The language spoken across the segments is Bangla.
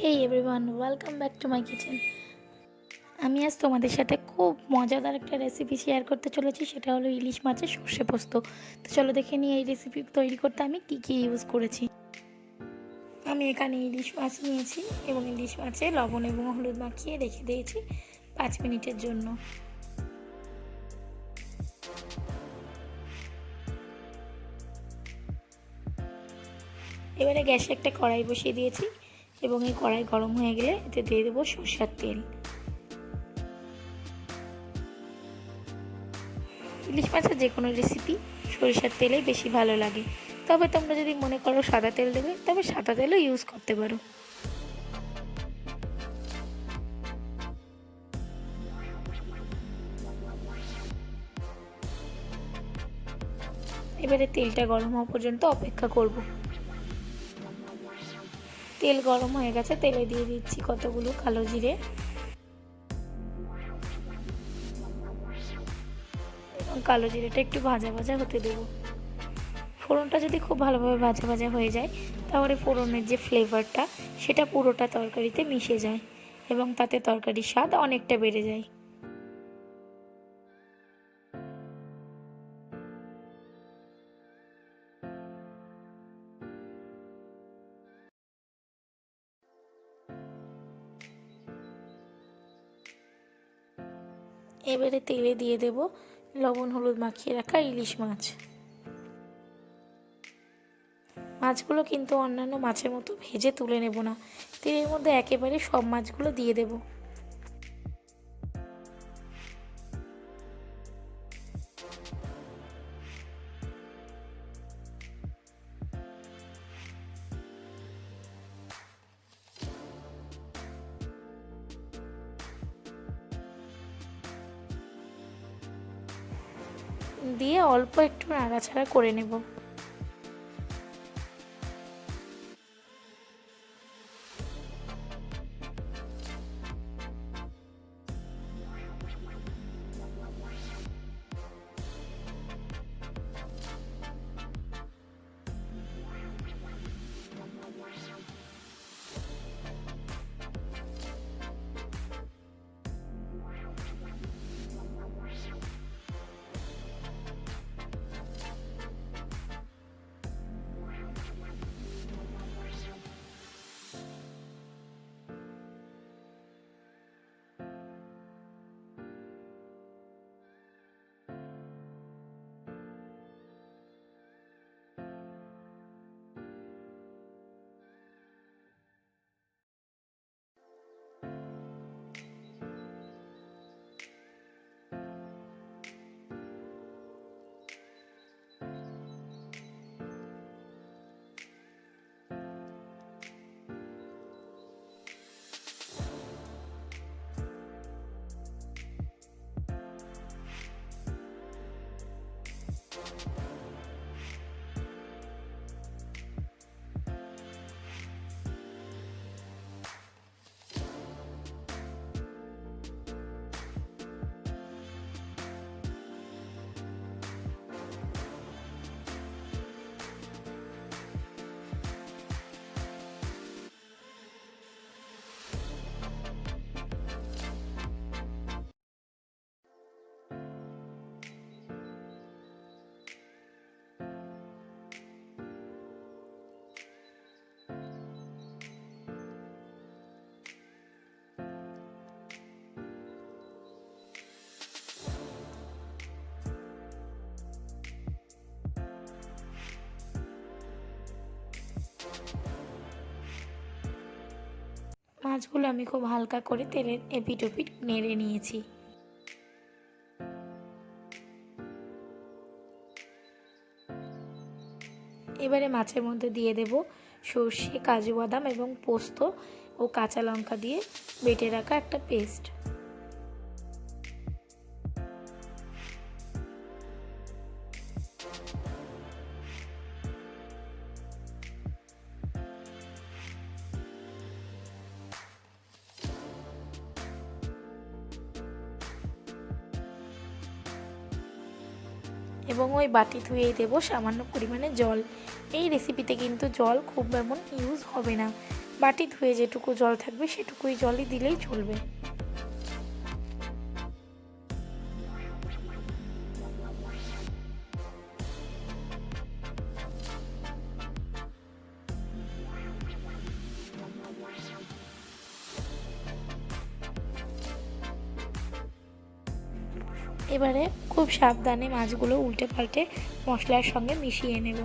Hey everyone, welcome back to my kitchen. আমি আজ তোমাদের সাথে খুব মজাদার একটা রেসিপি শেয়ার করতে চলেছি, সেটা হলো ইলিশ মাছের সর্ষে পোস্ত। তো চলো দেখে নিই এই রেসিপি তৈরি করতে আমি কী কী ইউজ করেছি। আমি এখানে ইলিশ মাছ নিয়েছি এবং ইলিশ মাছে লবণ এবং হলুদ মাখিয়ে রেখে দিয়েছি 5 মিনিটের জন্য। এবারে গ্যাসে একটা কড়াই বসিয়ে দিয়েছি এবং এই কড়াই গরম হয়ে গেলে এতে দিয়ে দেবো সরষের তেল। ইলিশ মাছের যে কোনো রেসিপি সরিষার তেলেই বেশি ভালো লাগে, তবে তোমরা যদি মনে করো সাদা তেল দেবে তবে সাদা তেলও ইউজ করতে পারো। এবারে তেলটা গরম হওয়া পর্যন্ত অপেক্ষা করব। তেল গরম হয়ে গেছে, তেলে দিয়ে দিচ্ছি কতগুলো কালো জিরে এবং কালো জিরেটা একটু ভাজা ভাজা হতে দেব। ফোড়নটা যদি খুব ভালোভাবে ভাজা ভাজা হয়ে যায় তাহলে ফোড়নের যে ফ্লেভারটা সেটা পুরোটা তরকারিতে মিশে যায় এবং তাতে তরকারির স্বাদ অনেকটা বেড়ে যায়। এবারে তেলে দিয়ে দেব লবণ হলুদ মাখিয়ে রাখা ইলিশ মাছ। মাছগুলো কিন্তু অন্যান্য মাছের মতো ভেজে তুলে নেব না, তেলের মধ্যে একেবারে সব মাছগুলো দিয়ে দেব। দিয়ে অল্প একটু নাড়াচাড়া করে নেব। মাছগুলো আমি খুব হালকা করে তেলের এপিট ওপিট নেড়ে নিয়েছি। এবারে মাছের মধ্যে দিয়ে দেব সর্ষে, কাজু বাদাম এবং পোস্ত ও কাঁচা লঙ্কা দিয়ে বেটে রাখা একটা পেস্ট। এবং ওই বাটি ধুয়েই দেবো সামান্য পরিমাণে জল। এই রেসিপিতে কিন্তু জল খুব এমন ইউজ হবে না, বাটি ধুয়ে যেটুকু জল থাকবে সেটুকুই জলই দিলেই চলবে। এবারে খুব সাবধানে মাছগুলো উল্টে পাল্টে মশলার সঙ্গে মিশিয়ে নেব।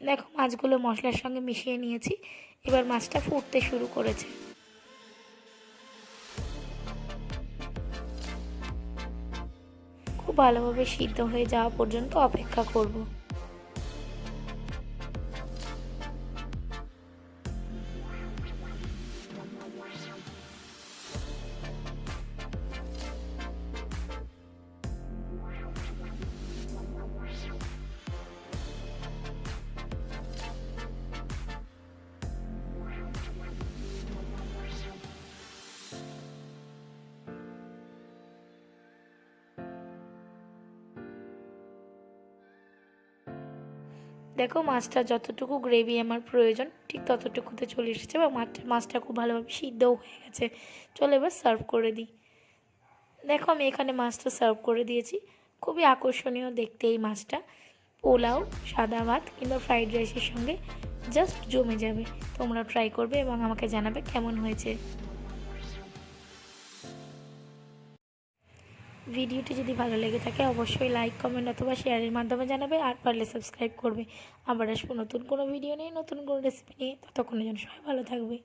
দেখো মাছগুলো মশলার সঙ্গে মিশিয়ে নিয়েছি। এবার মাছটা ফুটতে শুরু করেছে। খুব ভালোভাবে সিদ্ধ হয়ে যাওয়া পর্যন্ত অপেক্ষা করব। দেখো মাছটা যতটুকু গ্রেভি আমার প্রয়োজন ঠিক ততটুকুতে চলে এসেছে বা মাছটা খুব ভালোভাবে সিদ্ধও হয়ে গেছে। চলো এবার সার্ভ করে দিই। দেখো আমি এখানে মাছটা সার্ভ করে দিয়েছি। খুবই আকর্ষণীয় দেখতে এই মাছটা। পোলাও, সাদা ভাত কিংবা ফ্রাইড রাইসের সঙ্গে জাস্ট জমে যাবে। তোমরা ট্রাই করবে এবং আমাকে জানাবে কেমন হয়েছে। ভিডিওটি যদি ভালো লেগে থাকে অবশ্যই লাইক, কমেন্ট অথবা শেয়ারের মাধ্যমে জানাবে। আর পারলে সাবস্ক্রাইব করবে। আবার আসবো নতুন কোনো ভিডিও নিয়ে, নতুন কোনো রেসিপি নিয়ে। ততক্ষণের জন্য সবাই ভালো থাকবে।